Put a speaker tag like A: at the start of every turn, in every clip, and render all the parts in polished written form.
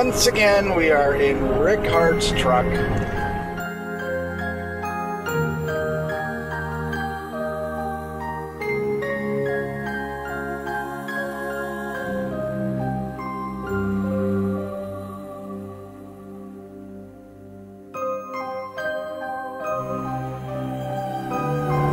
A: Once again, we are in Rick Hart's truck.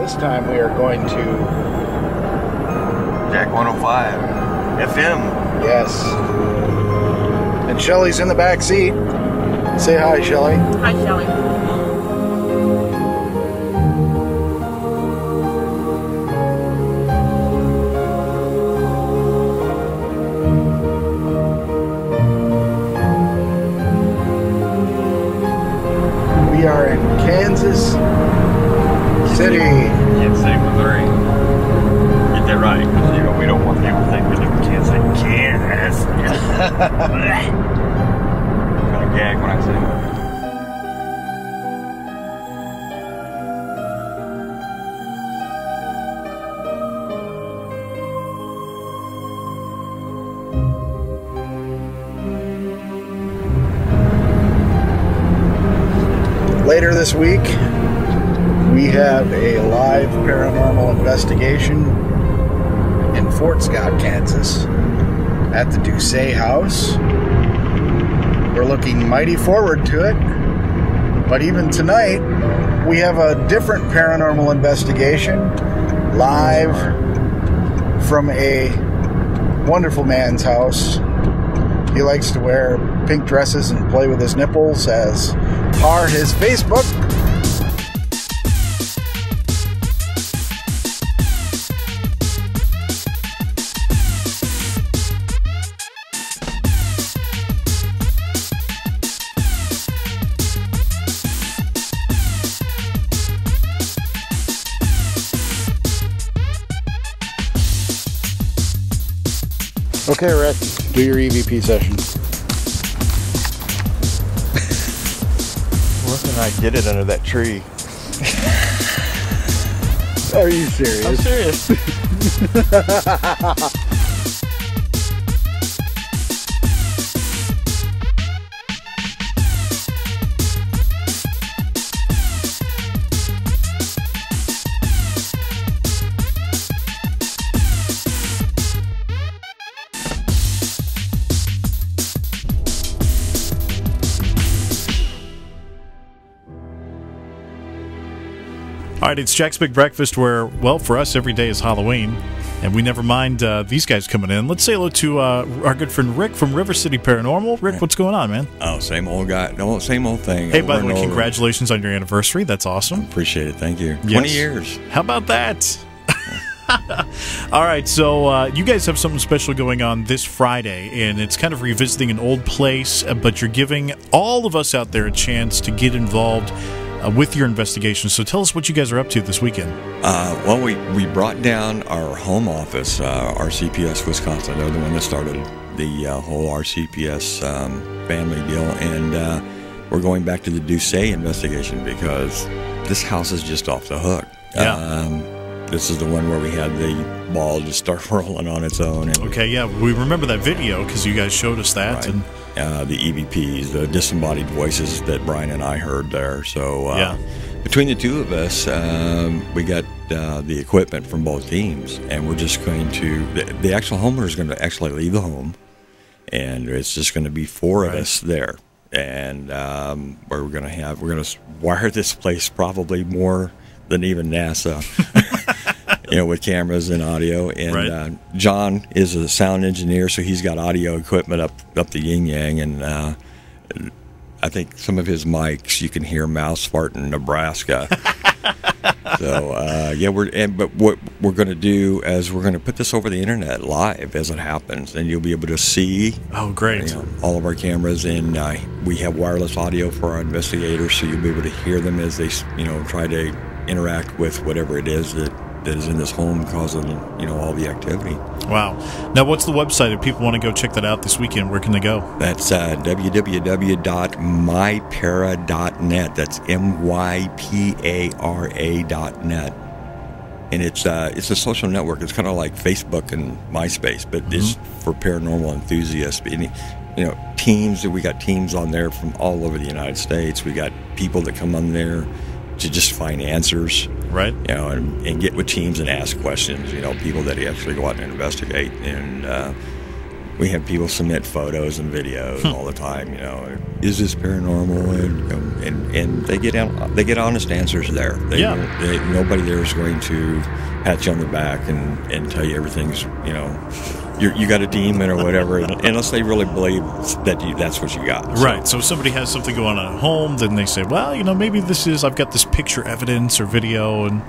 A: This time we are going to
B: Jack 105 FM.
A: Yes. And Shelly's in the back seat. Say hi, Shelly.
C: Hi, Shelly.
A: We are in Kansas City.
B: Can't say Missouri. Get that right, because you know we don't want people thinking that we can't say Kansas. I'm gonna gag when I say that.
A: Later this week, we have a live paranormal investigation in Fort Scott, Kansas, at the Doucet House. We're looking mighty forward to it. But even tonight, we have a different paranormal investigation live from a wonderful man's house. He likes to wear pink dresses and play with his nipples, as per his Facebook. Okay, Rick, do your EVP session.
B: Where can I get it under that tree?
A: Are you serious?
B: I'm serious.
D: All right, it's Jack's Big Breakfast where, well, for us, every day is Halloween, and we never mind these guys coming in. Let's say hello to our good friend Rick from River City Paranormal. Rick, what's going on, man?
E: Oh, same old guy. No, same old thing.
D: Hey, by the way, congratulations on your anniversary. That's awesome.
E: Appreciate it. Thank you.
D: Yes.
E: 20 years.
D: How about that? All right, so you guys have something special going on this Friday, and it's kind of revisiting an old place, but you're giving all of us out there a chance to get involved with your investigation. So tell us what you guys are up to this weekend.
E: Well, we brought down our home office, RCPS Wisconsin. They're the one that started the whole RCPS family deal, and we're going back to the Doucet investigation because this house is just off the hook.
D: Yeah.
E: This is the one where we had the ball just start rolling on its own. And
D: okay, yeah, we remember that video because you guys showed us that.
E: Right. And the EVPs, the disembodied voices that Brian and I heard there. So between the two of us, we got the equipment from both teams, and we're just going to, the actual homeowner is going to actually leave the home, and it's just going to be four of us there. And where we're going to wire this place probably more than even NASA. You know, with cameras and audio, and John is a sound engineer, so he's got audio equipment up the yin yang, and I think some of his mics you can hear mouse fart in Nebraska. So but what we're going to do is we're going to put this over the internet live as it happens, and you'll be able to see.
D: Oh, great!
E: All of our cameras, and we have wireless audio for our investigators, so you'll be able to hear them as they try to interact with whatever it is that is in this home causing all the activity.
D: Wow. Now, what's the website if people want to go check that out this weekend? Where can they go?
E: That's www.mypara.net. That's mypara.net. And it's a social network. It's kind of like Facebook and MySpace, but it's for paranormal enthusiasts. teams. We got teams on there from all over the United States. We got people that come on there to just find answers,
D: right?
E: And get with teams and ask questions. People that actually go out and investigate, and we have people submit photos and videos all the time. Is this paranormal? And they get honest answers there. Nobody there is going to pat you on the back and tell you everything's you got a demon or whatever, unless they really believe that that's what you got.
D: Right. So if somebody has something going on at home, then they say, well, maybe I've got this picture evidence or video, and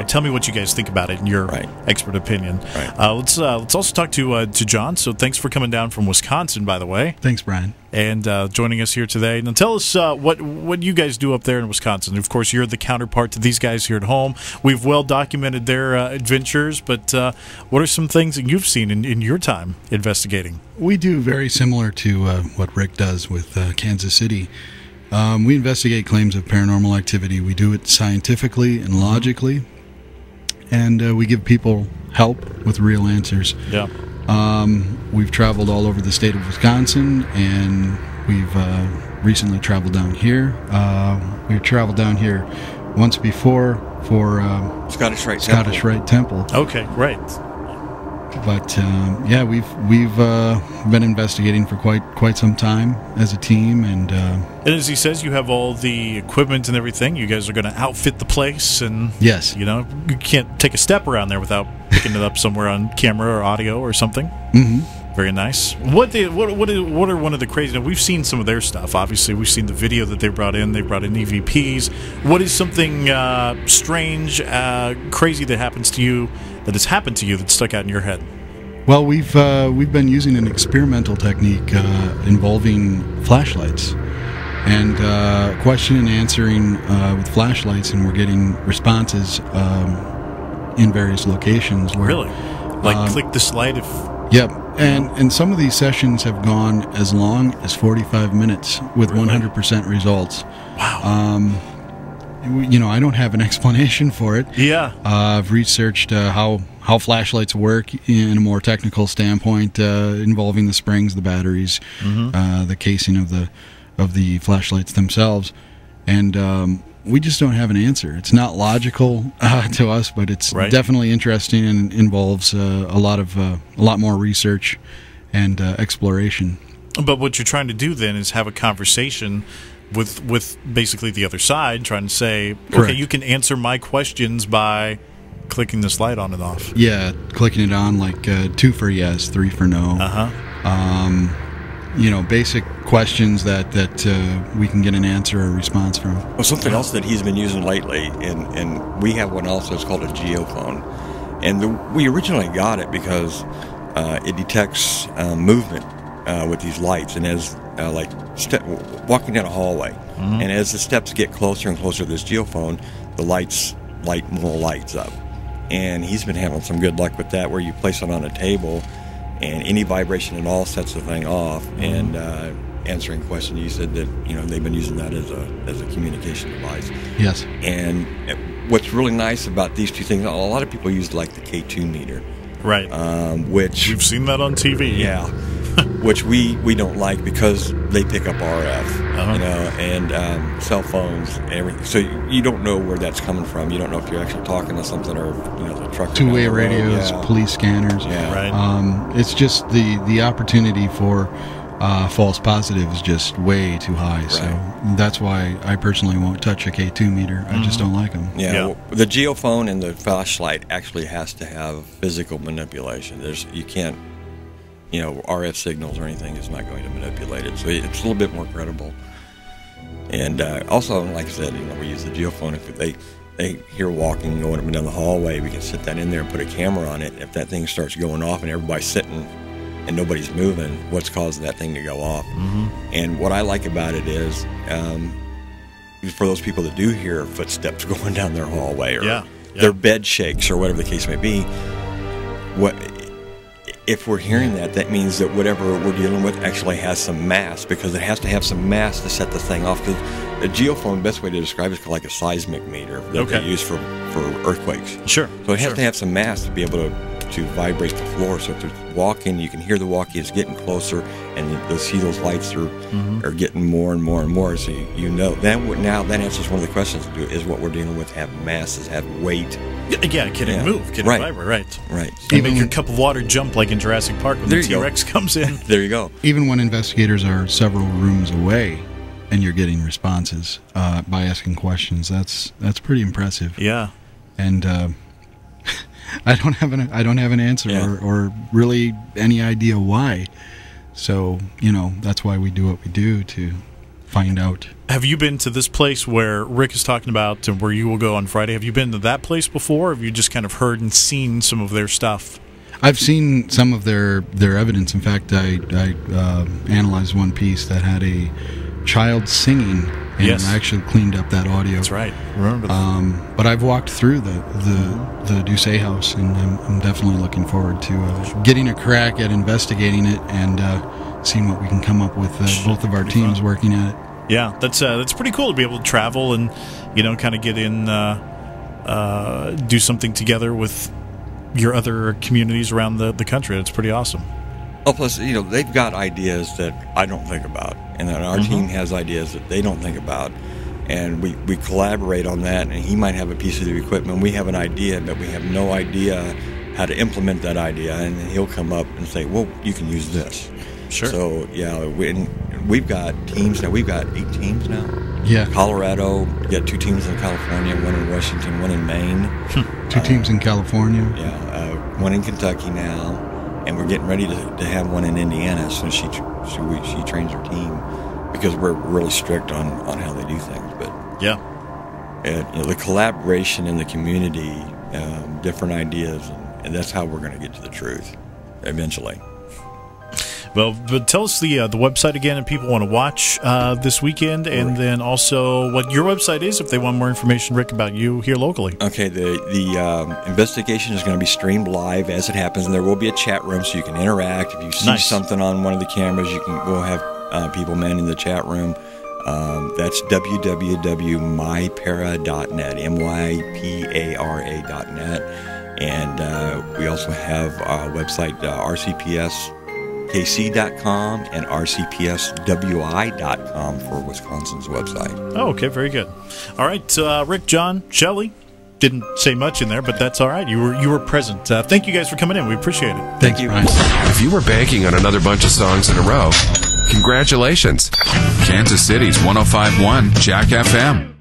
D: tell me what you guys think about it in your expert opinion.
E: Right.
D: Let's also talk to John. So thanks for coming down from Wisconsin, by the way.
C: Thanks, Brian.
D: And joining us here today. Now tell us what you guys do up there in Wisconsin. Of course, you're the counterpart to these guys here at home. We've well documented their adventures, but what are some things that you've seen in your time investigating?
C: We do very similar to what Rick does with Kansas City. We investigate claims of paranormal activity. We do it scientifically and logically, and we give people help with real answers.
D: Yeah.
C: We've traveled all over the state of Wisconsin, and we've recently traveled down here. We've traveled down here once before for
E: Scottish Rite
C: Temple.
D: Okay, right.
C: But we've been investigating for quite some time as a team, and
D: as he says, you have all the equipment and everything. You guys are going to outfit the place, and
C: yes,
D: you can't take a step around there without picking it up somewhere on camera or audio or something.
C: Mm-hmm.
D: Very nice. What are one of the crazy? Now, we've seen some of their stuff. Obviously, we've seen the video that they brought in. They brought in EVPs. What is something strange, crazy that has happened to you that stuck out in your head?
C: Well, we've been using an experimental technique involving flashlights, and question and answering with flashlights, and we're getting responses in various locations. Where,
D: really? Click this light if...
C: Yep. And some of these sessions have gone as long as 45 minutes with 100% results.
D: Wow.
C: I don't have an explanation for it.
D: Yeah.
C: I've researched how flashlights work in a more technical standpoint, involving the springs, the batteries, the casing of the flashlights themselves, and we just don't have an answer. It's not logical to us, but it's definitely interesting and involves a lot more research and exploration.
D: But what you're trying to do then is have a conversation with basically the other side, trying to say,
C: correct,
D: okay, you can answer my questions by clicking this light on and off.
C: Yeah, clicking it on, like 2 for yes, 3 for no. Basic questions that we can get an answer or response from.
E: Well, something else that he's been using lately, and we have one also, it's called a geophone. And we originally got it because it detects movement with these lights, and as walking down a hallway, and as the steps get closer and closer to this geophone, the lights light more lights up. And he's been having some good luck with that, where you place it on a table, and any vibration at all sets the thing off. And answering questions, you said that they've been using that as a communication device.
C: Yes.
E: And what's really nice about these two things, a lot of people use the K2 meter,
D: right?
E: Which
D: we've seen that on TV.
E: Yeah. Which we don't like because they pick up RF, and cell phones, and everything. So you don't know where that's coming from. You don't know if you're actually talking to something or the truck.
C: Two-way radios, police scanners.
E: Yeah.
D: Right.
C: It's just the opportunity for false positive is just way too high. Right. So that's why I personally won't touch a K2 meter. I just don't like them.
E: Yeah. Well, the geophone and the flashlight actually has to have physical manipulation. You can't. RF signals or anything is not going to manipulate it, so it's a little bit more credible. And also, like I said, we use the geophone. If they hear walking going up and down the hallway, we can sit that in there and put a camera on it. If that thing starts going off and everybody's sitting and nobody's moving, what's causing that thing to go off? And what I like about it is, for those people that do hear footsteps going down their hallway or their bed shakes or whatever the case may be, if we're hearing that means that whatever we're dealing with actually has some mass, because it has to have some mass to set the thing off. Because a geophone, best way to describe it is like a seismic meter that they use for earthquakes.
D: Sure.
E: So it has to have some mass to be able to to vibrate the floor. So if they're walking, you can hear the walkie is getting closer, and you see those lights are getting more and more and more. So you know. Now that answers one of the questions: is what we're dealing with have masses, have weight?
D: Yeah, can it move? Can it vibrate?
E: Right.
D: So you make your cup of water jump like in Jurassic Park when the T-Rex comes in.
E: There you go.
C: Even when investigators are several rooms away, and you're getting responses by asking questions, that's pretty impressive.
D: Yeah.
C: And I don't have an answer or really any idea why. So that's why we do what we do, to find out.
D: Have you been to this place where Rick is talking about, and where you will go on Friday? Have you been to that place before? Or have you just kind of heard and seen some of their stuff?
C: I've seen some of their evidence. In fact, I analyzed one piece that had a child singing, and I actually cleaned up that audio.
D: That's right. Remember that.
C: But I've walked through the Doucet house, and I'm definitely looking forward to getting a crack at investigating it and seeing what we can come up with. Both of our teams working at it.
D: Yeah, that's pretty cool to be able to travel and kind of get in, do something together with your other communities around the country. It's pretty awesome.
E: Oh, plus, they've got ideas that I don't think about, and then our team has ideas that they don't think about, and we collaborate on that. And he might have a piece of the equipment, we have an idea, but we have no idea how to implement that idea, and then he'll come up and say, well, you can use this.
D: Sure.
E: So, yeah, we've got teams now. We've got 8 teams now.
C: Yeah.
E: Colorado, we got 2 teams in California, 1 in Washington, 1 in Maine.
C: 2 teams in California.
E: Yeah, 1 in Kentucky now, and we're getting ready to have 1 in Indiana as soon as she trains her team, because we're really strict on how they do things. But the collaboration in the community, different ideas, and that's how we're going to get to the truth eventually.
D: Well, but tell us the website again if people want to watch this weekend, and then also what your website is if they want more information, Rick, about you here locally.
E: Okay, the investigation is going to be streamed live as it happens, and there will be a chat room so you can interact. If you see something on one of the cameras, we'll have people manning the chat room. That's www.mypara.net, mypara.net, and we also have our website, RCPSKC.com and RCPSWI.com for Wisconsin's website.
D: Oh, okay, very good. All right, Rick, John, Shelley, didn't say much in there, but that's all right. You were present. Thank you guys for coming in. We appreciate it.
E: Thank you.
F: If you were banking on another bunch of songs in a row, congratulations. Kansas City's 105.1 Jack FM.